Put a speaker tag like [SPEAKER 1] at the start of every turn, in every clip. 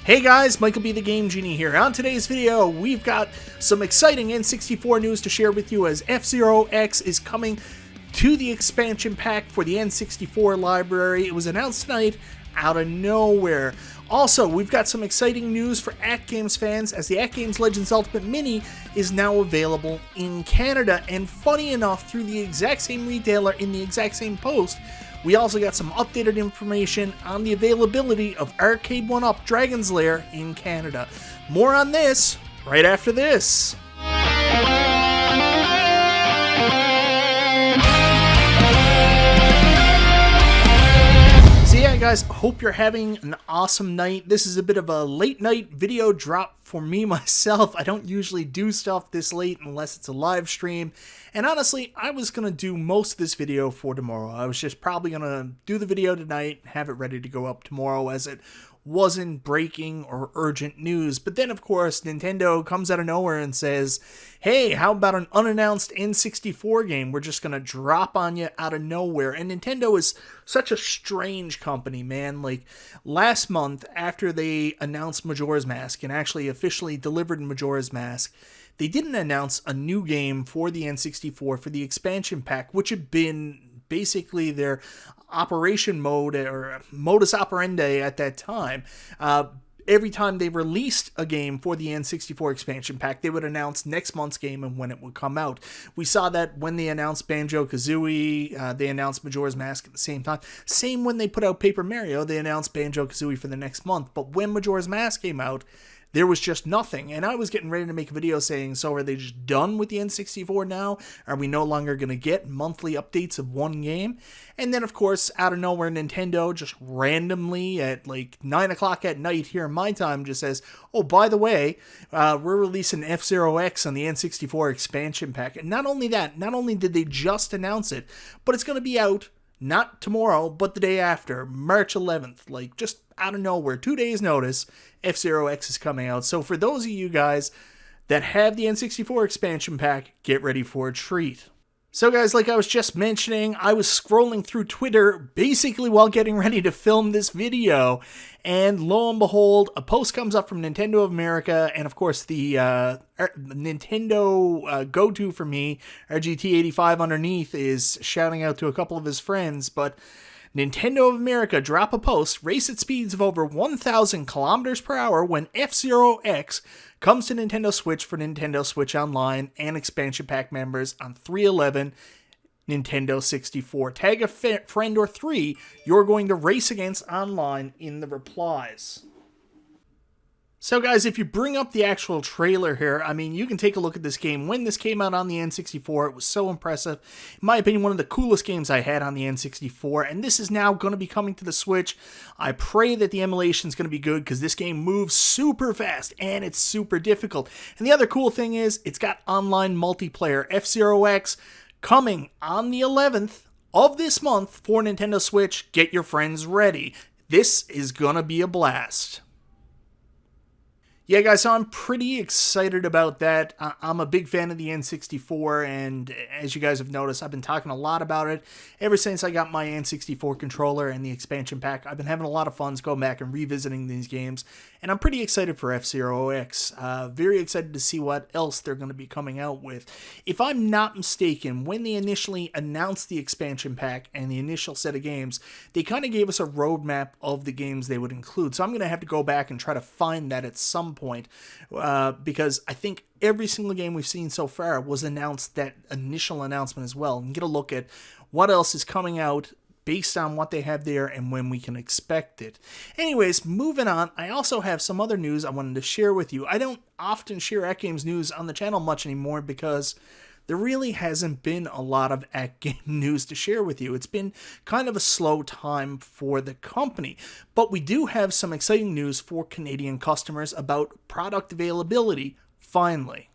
[SPEAKER 1] Hey guys, MichaelBtheGameGenie here. On today's video, we've got some exciting N64 news to share with you as F-Zero X is coming to the expansion pack for the N64 library. It was announced tonight out of nowhere. Also, we've got some exciting news for AtGames fans as the AtGames Legends Ultimate Mini is now available in Canada. And funny enough, through the exact same retailer in the exact same post, we also got some updated information on the availability of Arcade1Up Dragon's Lair in Canada. More on this right after this. So yeah guys, hope you're having an awesome night. This is a bit of a late night video drop for me myself. I don't usually do stuff this late unless it's a live stream. And honestly, I was going to do most of this video for tomorrow. I was just probably going to do the video tonight and have it ready to go up tomorrow as it wasn't breaking or urgent news. But then, of course, Nintendo comes out of nowhere and says, hey, how about an unannounced N64 game? We're just going to drop on you out of nowhere. And Nintendo is such a strange company, man. Like, last month, after they announced Majora's Mask and actually officially delivered Majora's Mask, they didn't announce a new game for the N64 for the expansion pack, which had been basically their operation mode or modus operandi at that time. Every time they released a game for the N64 expansion pack, they would announce next month's game and when it would come out. We saw that when they announced Banjo-Kazooie, they announced Majora's Mask at the same time. Same when they put out Paper Mario, they announced Banjo-Kazooie for the next month. But when Majora's Mask came out, there was just nothing, and I was getting ready to make a video saying, so are they just done with the N64 now? Are we no longer going to get monthly updates of one game? And then, of course, out of nowhere, Nintendo just randomly at like 9 o'clock at night here in my time just says, oh, by the way, we're releasing F-Zero X on the N64 expansion pack. And not only that, not only did they just announce it, but it's going to be out not tomorrow, but the day after, March 11th, like just out of nowhere, 2 days notice, F-Zero X is coming out. So for those of you guys that have the N64 expansion pack, get ready for a treat. So guys, like I was just mentioning, I was scrolling through Twitter basically while getting ready to film this video, and lo and behold, a post comes up from Nintendo of America, and of course the Nintendo go-to for me, RGT85 underneath, is shouting out to a couple of his friends, but Nintendo of America drop a post, race at speeds of over 1,000 kilometers per hour when F-Zero X comes to Nintendo Switch for Nintendo Switch Online and expansion pack members on 3/11 Nintendo 64. Tag a friend or three you're going to race against online in the replies. So guys, if you bring up the actual trailer here, I mean, you can take a look at this game. When this came out on the N64, it was so impressive. In my opinion, one of the coolest games I had on the N64, and this is now going to be coming to the Switch. I pray that the emulation is going to be good because this game moves super fast and it's super difficult. And the other cool thing is, it's got online multiplayer. F-Zero X coming on the 11th of this month for Nintendo Switch. Get your friends ready. This is going to be a blast. Yeah, guys, so I'm pretty excited about that. I'm a big fan of the N64, and as you guys have noticed, I've been talking a lot about it ever since I got my N64 controller and the expansion pack. I've been having a lot of fun going back and revisiting these games, and I'm pretty excited for F-Zero X. Very excited to see what else they're going to be coming out with. If I'm not mistaken, when they initially announced the expansion pack and the initial set of games, they kind of gave us a roadmap of the games they would include. So I'm going to have to go back and try to find that at some point, because I think every single game we've seen so far was announced, that initial announcement as well, and get a look at what else is coming out based on what they have there and when we can expect it. Anyways, moving on, I also have some other news I wanted to share with you. I don't often share AtGames news on the channel much anymore because there really hasn't been a lot of AtGame news to share with you. It's been kind of a slow time for the company, but we do have some exciting news for Canadian customers about product availability, finally.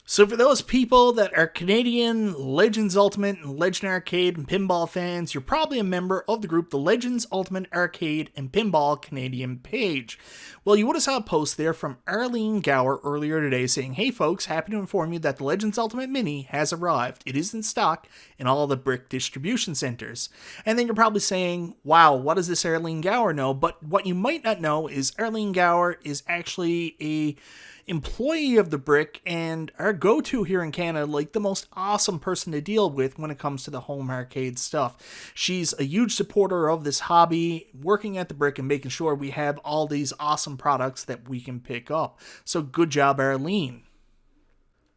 [SPEAKER 1] So for those people that are Canadian Legends Ultimate and Legend Arcade and Pinball fans, you're probably a member of the group the Legends Ultimate Arcade and Pinball Canadian page. Well, you would have saw a post there from Arlene Gower earlier today saying, "Hey folks, happy to inform you that the Legends Ultimate Mini has arrived. It is in stock in all the Brick distribution centers." And then you're probably saying, "Wow, what does this Arlene Gower know?" But what you might not know is Arlene Gower is actually a employee of the Brick and our go-to here in Canada, like the most awesome person to deal with when it comes to the home arcade stuff. She's a huge supporter of this hobby, working at the Brick and making sure we have all these awesome products that we can pick up. So good job, Arlene.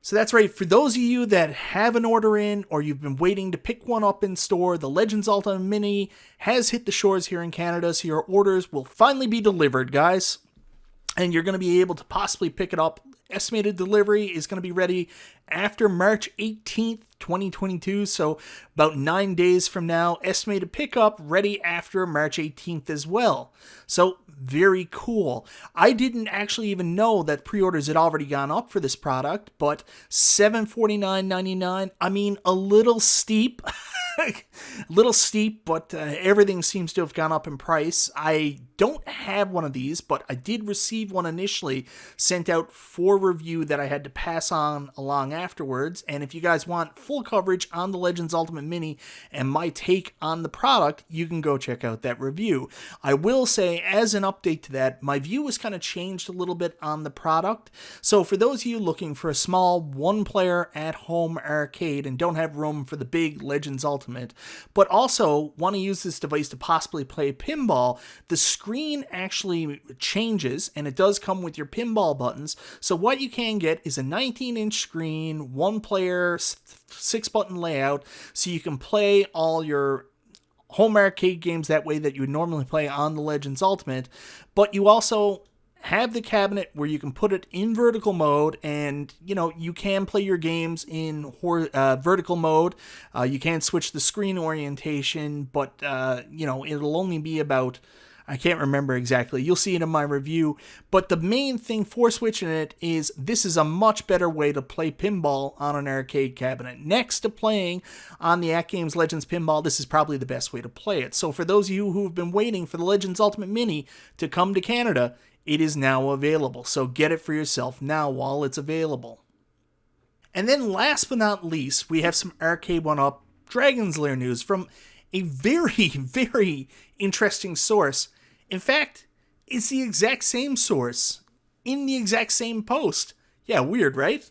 [SPEAKER 1] So that's right, for those of you that have an order in or you've been waiting to pick one up in store, the Legends Ultimate Mini has hit the shores here in Canada, so your orders will finally be delivered, guys. And you're going to be able to possibly pick it up. Estimated delivery is going to be ready after March 18th, 2022, so about 9 days from now. Estimated pickup ready after March 18th as well. So very cool. I didn't actually even know that pre-orders had already gone up for this product, but $749.99, I mean, a little steep. But everything seems to have gone up in price. I don't have one of these, but I did receive one initially sent out for review that I had to pass on along afterwards. And if you guys want full coverage on the Legends Ultimate Mini and my take on the product, you can go check out that review. I will say, as an update to that, my view has kind of changed a little bit on the product. So for those of you looking for a small one-player at-home arcade and don't have room for the big Legends Ultimate, but also want to use this device to possibly play pinball, the screen actually changes and it does come with your pinball buttons. So what you can get is a 19-inch screen, one-player, 6-button layout, so you can play all your home arcade games that way that you would normally play on the Legends Ultimate, but you also have the cabinet where you can put it in vertical mode, and you can play your games in vertical mode. You can switch the screen orientation, but it'll only be about, I can't remember exactly. You'll see it in my review. But the main thing for switching it is this is a much better way to play pinball on an arcade cabinet. Next to playing on the AtGames Legends Pinball, this is probably the best way to play it. So for those of you who have been waiting for the Legends Ultimate Mini to come to Canada, it is now available. So get it for yourself now while it's available. And then last but not least, we have some Arcade1Up Dragon's Lair news from a very, very interesting source. In fact, it's the exact same source in the exact same post. Yeah, weird, right?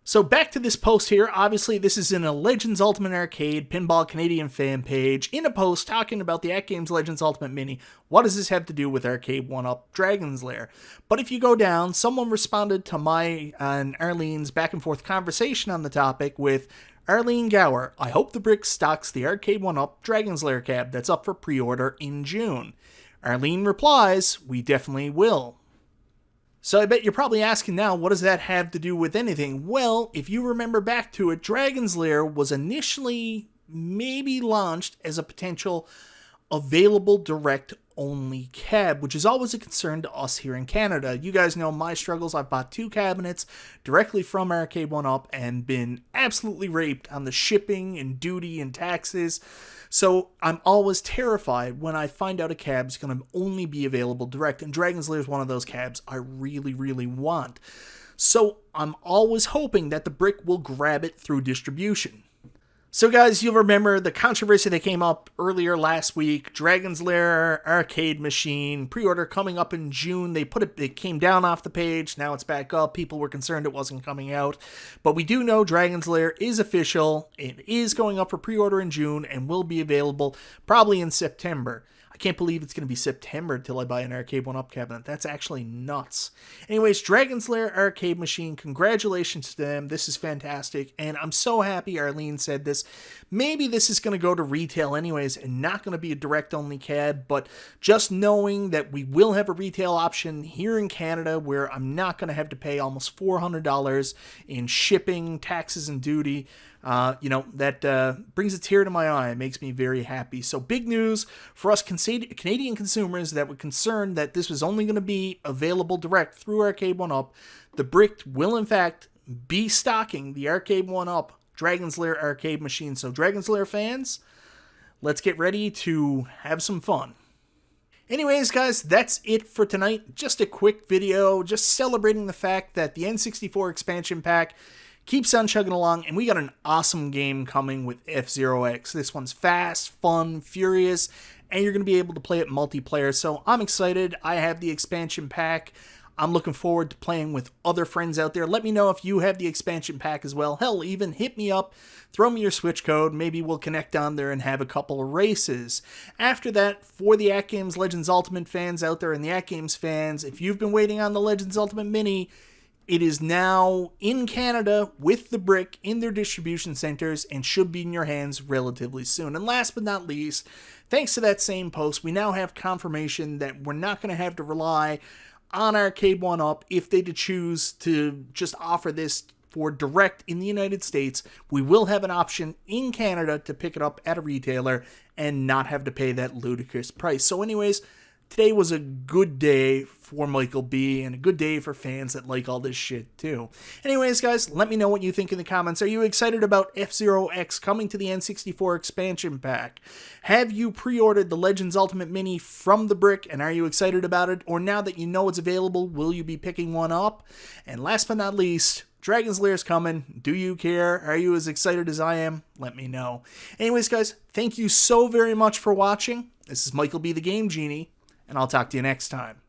[SPEAKER 1] So back to this post here. Obviously, this is in a Legends Ultimate Arcade Pinball Canadian fan page in a post talking about the AtGames Legends Ultimate Mini. What does this have to do with Arcade1Up Dragon's Lair? But if you go down, someone responded to my and Arlene's back and forth conversation on the topic with Arlene Gower. "I hope the Brick stocks the Arcade1Up Dragon's Lair cab that's up for pre-order in June." Arlene replies, "We definitely will." So I bet you're probably asking now, what does that have to do with anything? Well, if you remember back to it, Dragon's Lair was initially maybe launched as a potential available direct only cab, which is always a concern to us here in Canada. You guys know my struggles. I've bought 2 cabinets directly from Arcade1Up and been absolutely raped on the shipping and duty and taxes. So I'm always terrified when I find out a cab's going to only be available direct, and Dragon's Lair is one of those cabs I really, really want. So I'm always hoping that the Brick will grab it through distribution. So guys, you'll remember the controversy that came up earlier last week. Dragon's Lair arcade machine, pre-order coming up in June. It came down off the page, now it's back up. People were concerned it wasn't coming out. But we do know Dragon's Lair is official. It is going up for pre-order in June and will be available probably in September. I can't believe it's going to be September until I buy an Arcade1Up cabinet. That's actually nuts. Anyways, Dragon's Lair arcade machine, congratulations to them. This is fantastic, and I'm so happy Arlene said this. Maybe this is going to go to retail anyways and not going to be a direct-only cab, but just knowing that we will have a retail option here in Canada where I'm not going to have to pay almost $400 in shipping, taxes, and duty, that brings a tear to my eye. It makes me very happy. So big news for us Canadian consumers that were concerned that this was only going to be available direct through Arcade1Up. The Brick will, in fact, be stocking the Arcade1Up Dragon's Lair arcade machine. So Dragon's Lair fans, let's get ready to have some fun. Anyways, guys, that's it for tonight. Just a quick video, just celebrating the fact that the N64 expansion pack keeps on chugging along, and we got an awesome game coming with F-Zero X. This one's fast, fun, furious, and you're going to be able to play it multiplayer, so I'm excited. I have the expansion pack. I'm looking forward to playing with other friends out there. Let me know if you have the expansion pack as well. Hell, even hit me up, throw me your Switch code, maybe we'll connect on there and have a couple of races. After that, for the AtGames Legends Ultimate fans out there and the AtGames fans, if you've been waiting on the Legends Ultimate Mini, it is now in Canada with the brick in their distribution centers and should be in your hands relatively soon. And last but not least, thanks to that same post, we now have confirmation that we're not going to have to rely on Arcade1Up if they choose to just offer this for direct in the United States. We will have an option in Canada to pick it up at a retailer and not have to pay that ludicrous price. So anyways, today was a good day for Michael B, and a good day for fans that like all this shit too. Anyways, guys, let me know what you think in the comments. Are you excited about F-Zero X coming to the N64 expansion pack? Have you pre-ordered the Legends Ultimate Mini from the brick, and are you excited about it? Or now that you know it's available, will you be picking one up? And last but not least, Dragon's Lair's coming. Do you care? Are you as excited as I am? Let me know. Anyways, guys, thank you so very much for watching. This is Michael B. the Game Genie, and I'll talk to you next time.